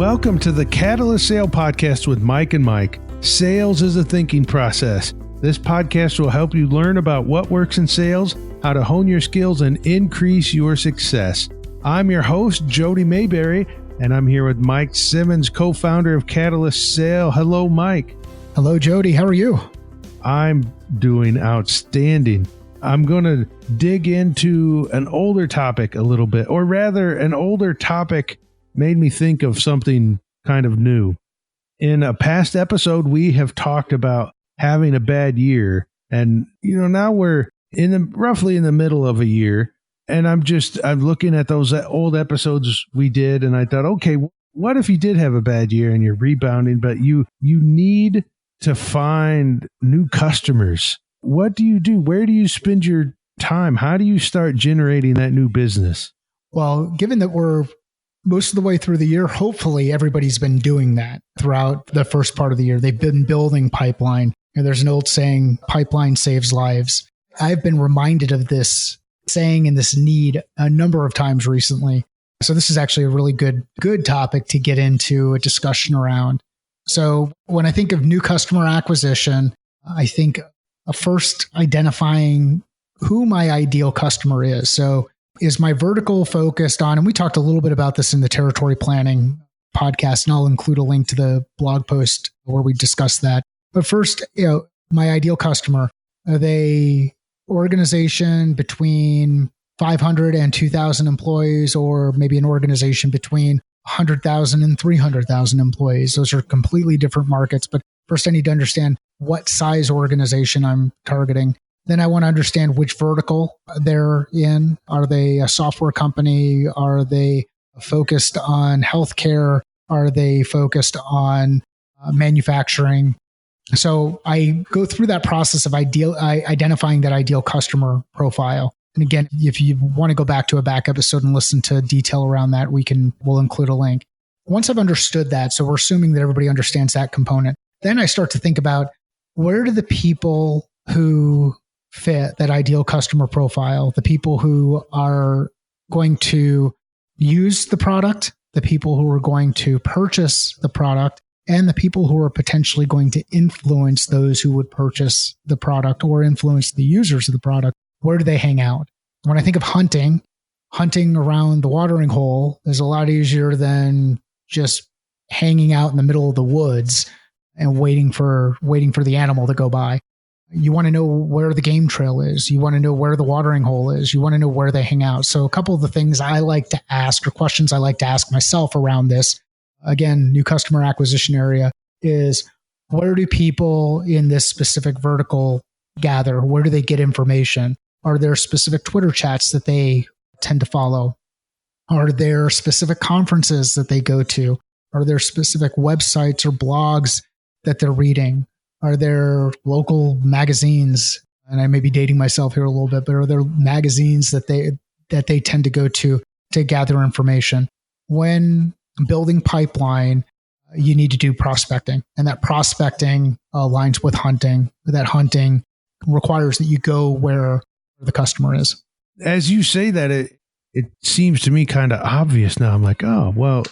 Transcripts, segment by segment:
Welcome to the Catalyst Sale Podcast with Mike and Mike. Sales is a thinking process. This podcast will help you learn about what works in sales, how to hone your skills, and increase your success. I'm your host, Jody Mayberry, and I'm here with Mike Simmons, co-founder of Catalyst Sale. Hello, Mike. Hello, Jody. How are you? I'm doing outstanding. I'm going to dig into an older topic a little bit, or rather, an older topic made me think of something kind of new. In a past episode, we have talked about having a bad year. And, now we're roughly in the middle of a year. And I'm looking at those old episodes we did. And I thought, okay, what if you did have a bad year and you're rebounding, but you need to find new customers? What do you do? Where do you spend your time? How do you start generating that new business? Well, given that we're most of the way through the year, hopefully everybody's been doing that throughout the first part of the year. They've been building pipeline. And there's an old saying, pipeline saves lives. I've been reminded of this saying and this need a number of times recently. So this is actually a really good topic to get into a discussion around. So when I think of new customer acquisition, I think first identifying who my ideal customer is. So is my vertical focused on, and we talked a little bit about this in the territory planning podcast, and I'll include a link to the blog post where we discuss that. But first, my ideal customer, are they organization between 500 and 2,000 employees, or maybe an organization between 100,000 and 300,000 employees? Those are completely different markets. But first, I need to understand what size organization I'm targeting. Then I want to understand which vertical they're in. Are they a software company? Are they focused on healthcare? Are they focused on manufacturing? So I go through that process of identifying that ideal customer profile. And again, if you want to go back to a back episode and listen to detail around that, we'll include a link. Once I've understood that, so we're assuming that everybody understands that component, then I start to think about where do the people who fit that ideal customer profile, the people who are going to use the product, the people who are going to purchase the product, and the people who are potentially going to influence those who would purchase the product or influence the users of the product, where do they hang out? When I think of hunting around the watering hole is a lot easier than just hanging out in the middle of the woods and waiting for the animal to go by. You want to know where the game trail is. You want to know where the watering hole is. You want to know where they hang out. So a couple of the things I like to ask, or questions I like to ask myself around this, again, new customer acquisition area, is where do people in this specific vertical gather? Where do they get information? Are there specific Twitter chats that they tend to follow? Are there specific conferences that they go to? Are there specific websites or blogs that they're reading? Are there local magazines? And I may be dating myself here a little bit, but are there magazines that they tend to go to gather information? When building pipeline, you need to do prospecting, and that prospecting aligns with hunting. That hunting requires that you go where the customer is. As you say that, it seems to me kind of obvious now. I'm like, oh, well,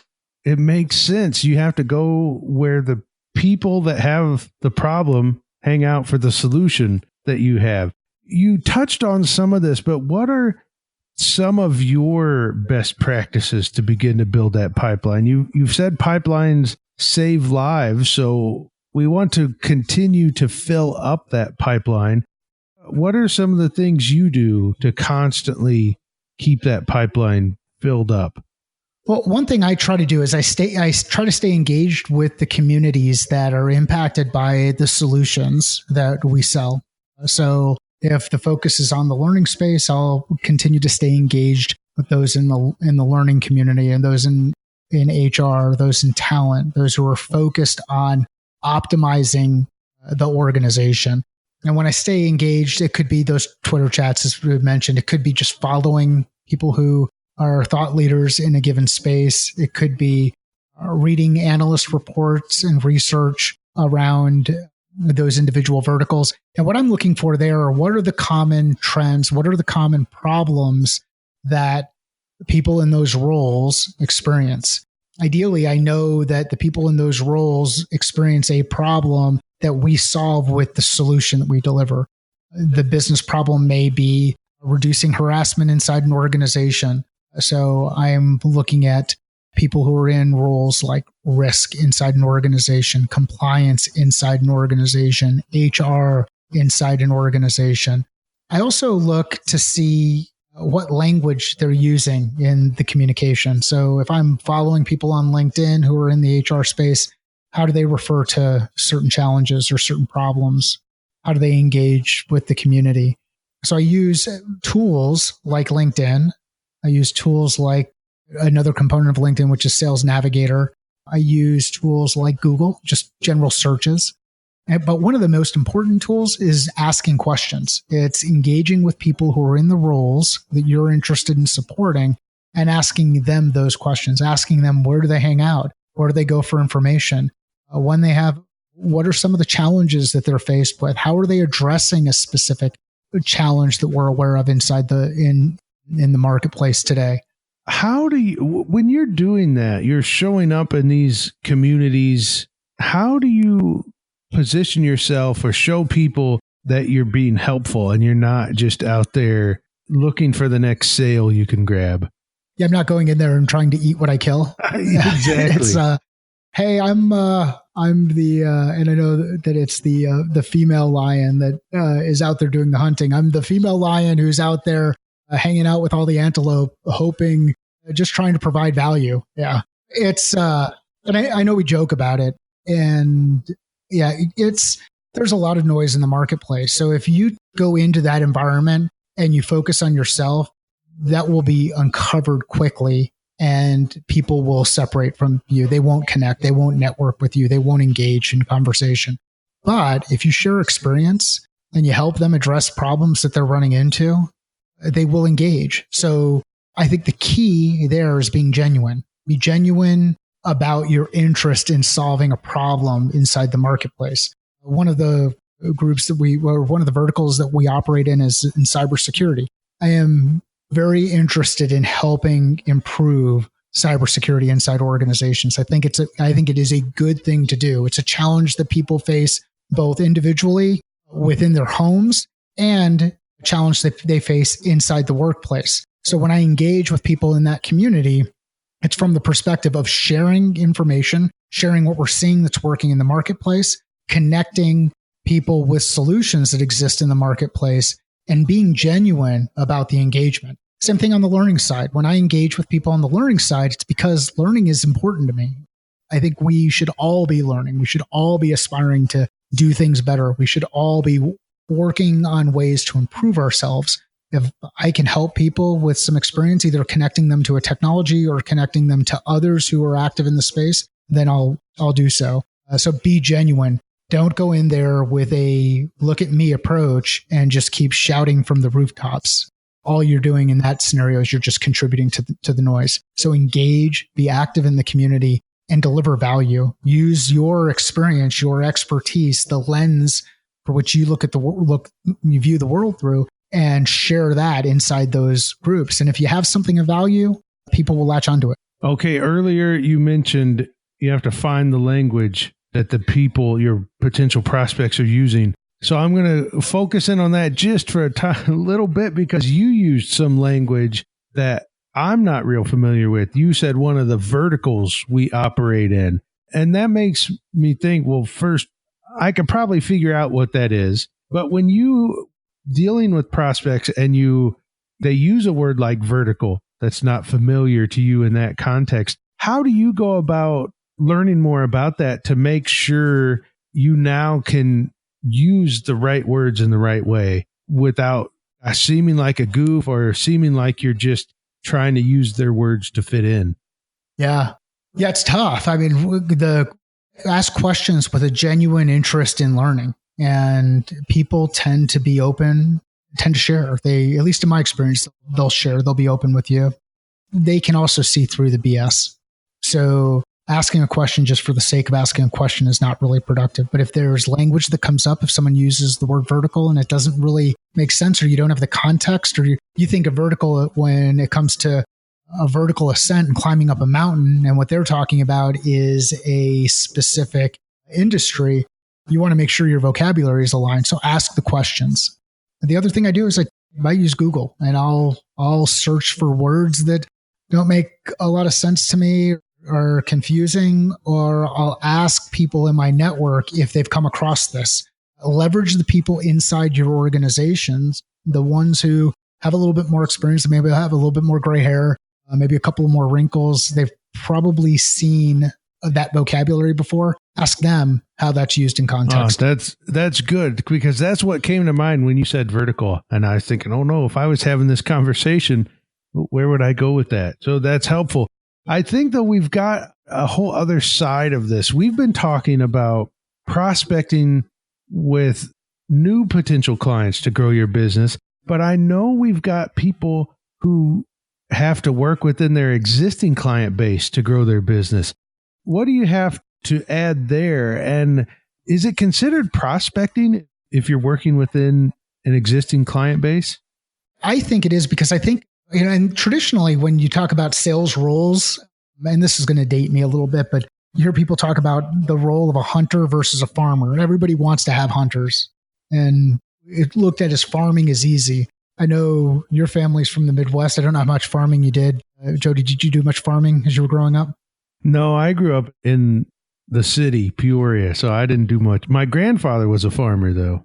it makes sense. You have to go where the people that have the problem hang out for the solution that you have. You touched on some of this, but what are some of your best practices to begin to build that pipeline? You've said pipelines save lives, so we want to continue to fill up that pipeline. What are some of the things you do to constantly keep that pipeline filled up? Well, one thing I try to do is I try to stay engaged with the communities that are impacted by the solutions that we sell. So if the focus is on the learning space, I'll continue to stay engaged with those in the learning community, and those in HR, those in talent, those who are focused on optimizing the organization. And when I stay engaged, it could be those Twitter chats, as we mentioned. It could be just following people who are thought leaders in a given space. It could be reading analyst reports and research around those individual verticals. And what I'm looking for there are, what are the common trends? What are the common problems that people in those roles experience? Ideally, I know that the people in those roles experience a problem that we solve with the solution that we deliver. The business problem may be reducing harassment inside an organization. So I'm looking at people who are in roles like risk inside an organization, compliance inside an organization, HR inside an organization. I also look to see what language they're using in the communication. So if I'm following people on LinkedIn who are in the HR space, how do they refer to certain challenges or certain problems? How do they engage with the community? So I use tools like LinkedIn. I use tools like another component of LinkedIn, which is Sales Navigator. I use tools like Google, just general searches. But one of the most important tools is asking questions. It's engaging with people who are in the roles that you're interested in supporting and asking them those questions, asking them where do they hang out? Where do they go for information? When they have, what are some of the challenges that they're faced with? How are they addressing a specific challenge that we're aware of inside in the marketplace today? How do you, when you're doing that, you're showing up in these communities, how do you position yourself or show people that you're being helpful and you're not just out there looking for the next sale you can grab? Yeah, I'm not going in there and trying to eat what I kill. Exactly. It's hey, I'm the and I know that it's the female lion that is out there doing the hunting. I'm the female lion who's out there hanging out with all the antelope, hoping, just trying to provide value. Yeah, it's and I know we joke about it, and yeah, there's a lot of noise in the marketplace. So if you go into that environment and you focus on yourself, that will be uncovered quickly and people will separate from you. They won't connect. They won't network with you. They won't engage in conversation. But if you share experience and you help them address problems that they're running into, they will engage. So I think the key there is being genuine. Be genuine about your interest in solving a problem inside the marketplace. One of the groups one of the verticals that we operate in is in cybersecurity. I am very interested in helping improve cybersecurity inside organizations. I think it is a good thing to do. It's a challenge that people face both individually within their homes and a challenge that they face inside the workplace. So when I engage with people in that community, it's from the perspective of sharing information, sharing what we're seeing that's working in the marketplace, connecting people with solutions that exist in the marketplace, and being genuine about the engagement. Same thing on the learning side. When I engage with people on the learning side, it's because learning is important to me. I think we should all be learning. We should all be aspiring to do things better. We should all be working on ways to improve ourselves. If I can help people with some experience, either connecting them to a technology or connecting them to others who are active in the space, then I'll do so. So be genuine. Don't go in there with a look at me approach and just keep shouting from the rooftops. All you're doing in that scenario is you're just contributing to the noise. So engage, be active in the community, and deliver value. Use your experience, your expertise, the lens for which you look at you view the world through, and share that inside those groups. And if you have something of value, people will latch onto it. Okay, earlier you mentioned you have to find the language that the people, your potential prospects, are using. So I'm going to focus in on that just for a little bit, because you used some language that I'm not real familiar with. You said one of the verticals we operate in. And that makes me think, well, first, I could probably figure out what that is. But when you dealing with prospects and they use a word like vertical that's not familiar to you in that context, how do you go about learning more about that to make sure you now can use the right words in the right way without seeming like a goof or seeming like you're just trying to use their words to fit in? Yeah, it's tough. I mean, ask questions with a genuine interest in learning, and people tend to share. They, at least in my experience, they'll share, they'll be open with you. They can also see through the BS. So asking a question just for the sake of asking a question is not really productive. But if there's language that comes up, if someone uses the word vertical and it doesn't really make sense, or you don't have the context, or you think of vertical when it comes to a vertical ascent and climbing up a mountain, and what they're talking about is a specific industry, you want to make sure your vocabulary is aligned. So ask the questions. The other thing I do is I use Google, and I'll search for words that don't make a lot of sense to me or confusing, or I'll ask people in my network if they've come across this. Leverage the people inside your organizations, the ones who have a little bit more experience, maybe have a little bit more gray hair, maybe a couple more wrinkles. They've probably seen that vocabulary before. Ask them how that's used in context. That's good, because that's what came to mind when you said vertical. And I was thinking, oh no, if I was having this conversation, where would I go with that? So that's helpful. I think that we've got a whole other side of this. We've been talking about prospecting with new potential clients to grow your business, but I know we've got people who have to work within their existing client base to grow their business. What do you have to add there? And is it considered prospecting if you're working within an existing client base? I think it is, because I think, and traditionally when you talk about sales roles, and this is going to date me a little bit, but you hear people talk about the role of a hunter versus a farmer. And everybody wants to have hunters. And it looked at as farming is easy. I know your family's from the Midwest. I don't know how much farming you did. Jody, did you do much farming as you were growing up? No, I grew up in the city, Peoria, so I didn't do much. My grandfather was a farmer, though.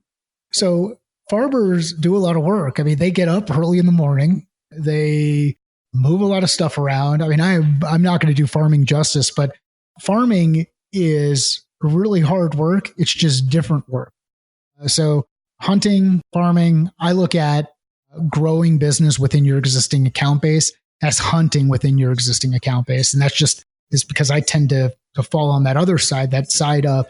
So farmers do a lot of work. I mean, they get up early in the morning. They move a lot of stuff around. I mean, I'm not going to do farming justice, but farming is really hard work. It's just different work. So hunting, farming, I look at growing business within your existing account base as hunting within your existing account base. And that's just is because I tend to fall on that other side, that side of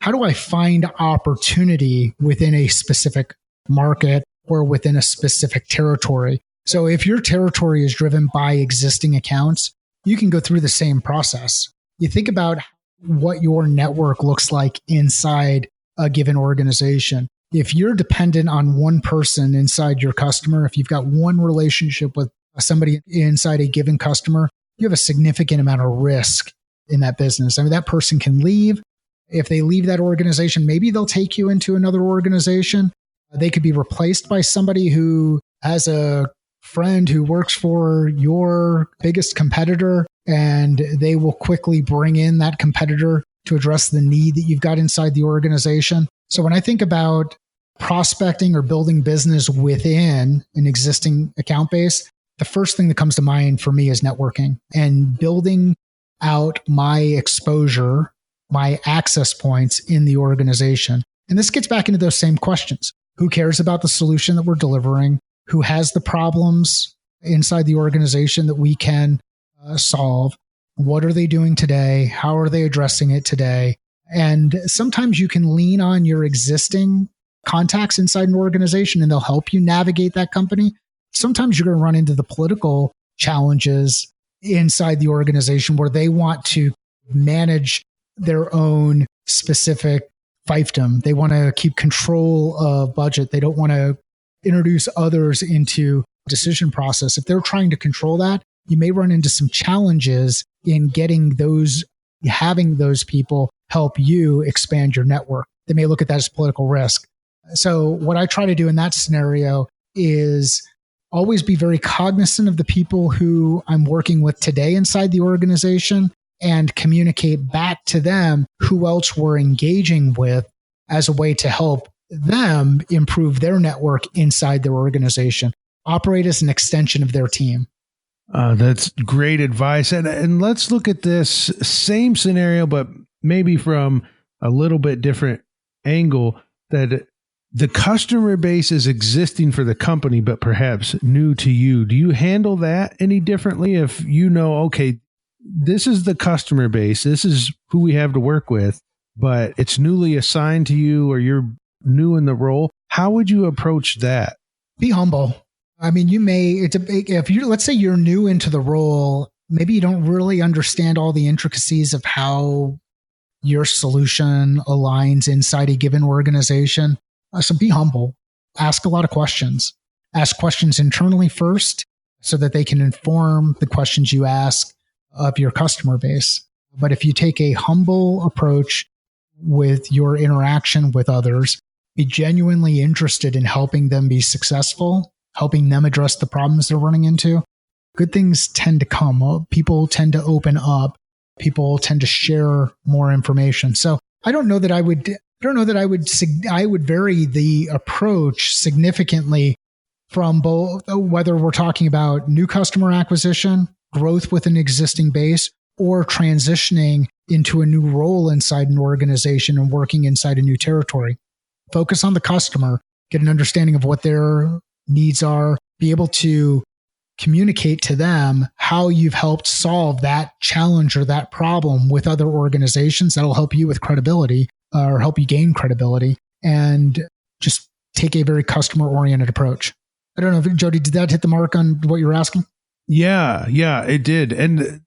how do I find opportunity within a specific market or within a specific territory? So if your territory is driven by existing accounts, you can go through the same process. You think about what your network looks like inside a given organization. If you're dependent on one person inside your customer, if you've got one relationship with somebody inside a given customer, you have a significant amount of risk in that business. I mean, that person can leave. If they leave that organization, maybe they'll take you into another organization. They could be replaced by somebody who has a friend who works for your biggest competitor, and they will quickly bring in that competitor to address the need that you've got inside the organization. So when I think about prospecting or building business within an existing account base, the first thing that comes to mind for me is networking and building out my exposure, my access points in the organization. And this gets back into those same questions. Who cares about the solution that we're delivering? Who has the problems inside the organization that we can solve? What are they doing today? How are they addressing it today? And sometimes you can lean on your existing contacts inside an organization and they'll help you navigate that company. Sometimes you're going to run into the political challenges inside the organization where they want to manage their own specific fiefdom. They want to keep control of budget. They don't want to introduce others into decision process. If they're trying to control that, you may run into some challenges in having those people help you expand your network. They may look at that as political risk. So what I try to do in that scenario is always be very cognizant of the people who I'm working with today inside the organization and communicate back to them who else we're engaging with as a way to help them improve their network inside their organization. Operate as an extension of their team. That's great advice. And let's look at this same scenario, but maybe from a little bit different angle, that the customer base is existing for the company, but perhaps new to you. Do you handle that any differently if you know, okay, this is the customer base, this is who we have to work with, but it's newly assigned to you or you're new in the role? How would you approach that? Be humble. I mean, let's say you're new into the role, maybe you don't really understand all the intricacies of how your solution aligns inside a given organization. So be humble. Ask a lot of questions. Ask questions internally first. so that they can inform the questions you ask of your customer base. But if you take a humble approach with your interaction with others, be genuinely interested in helping them be successful, helping them address the problems they're running into, good things tend to come. People tend to open up. People tend to share more information. So I would vary the approach significantly from both, whether we're talking about new customer acquisition, growth with an existing base, or transitioning into a new role inside an organization and working inside a new territory. Focus on the customer, get an understanding of what their needs are, be able to communicate to them how you've helped solve that challenge or that problem with other organizations. That'll help you with credibility or help you gain credibility, and just take a very customer-oriented approach. I don't know if, Jody, did that hit the mark on what you were asking? Yeah, it did. And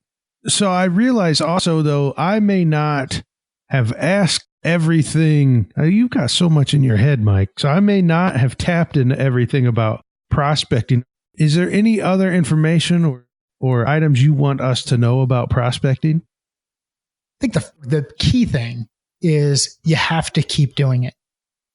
so I realize also, though, I may not have asked everything. You've got so much in your head, Mike. So I may not have tapped into everything about prospecting. Is there any other information or items you want us to know about prospecting? I think the key thing is you have to keep doing it.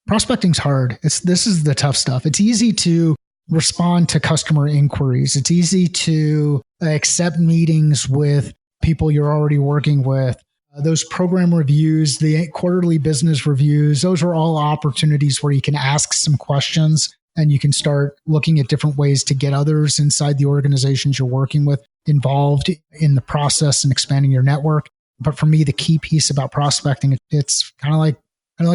Prospecting's hard. This is the tough stuff. It's easy to respond to customer inquiries. It's easy to accept meetings with people you're already working with. Those program reviews, the quarterly business reviews, those are all opportunities where you can ask some questions and you can start looking at different ways to get others inside the organizations you're working with involved in the process and expanding your network. But for me, the key piece about prospecting, it's kind of like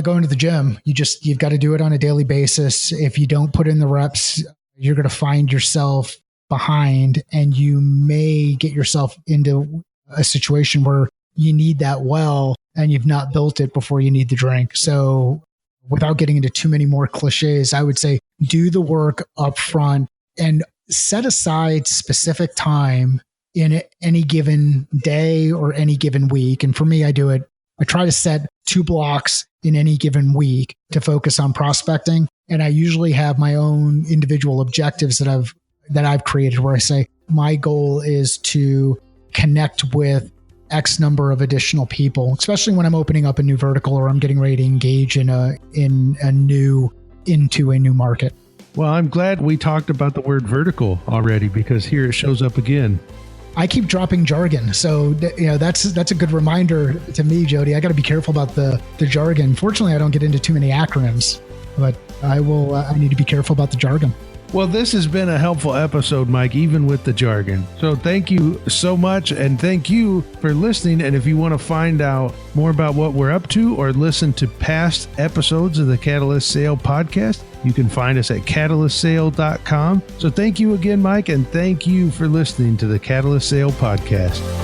going to the gym. You've got to do it on a daily basis. If you don't put in the reps, you're going to find yourself behind, and you may get yourself into a situation where you need that well and you've not built it before you need the drink. So without getting into too many more cliches, I would say do the work up front and set aside specific time in any given day or any given week. And for me, I try to set 2 blocks in any given week to focus on prospecting. And I usually have my own individual objectives that I've created, where I say my goal is to connect with X number of additional people, especially when I'm opening up a new vertical or I'm getting ready to engage into a new market. Well, I'm glad we talked about the word vertical already, because here it shows up again. I keep dropping jargon. So, that's a good reminder to me, Jody. I got to be careful about the jargon. Fortunately, I don't get into too many acronyms, but I need to be careful about the jargon. Well, this has been a helpful episode, Mike, even with the jargon. So thank you so much, and thank you for listening. And if you want to find out more about what we're up to or listen to past episodes of the Catalyst Sale podcast, you can find us at catalystsale.com. So thank you again, Mike, and thank you for listening to the Catalyst Sale podcast.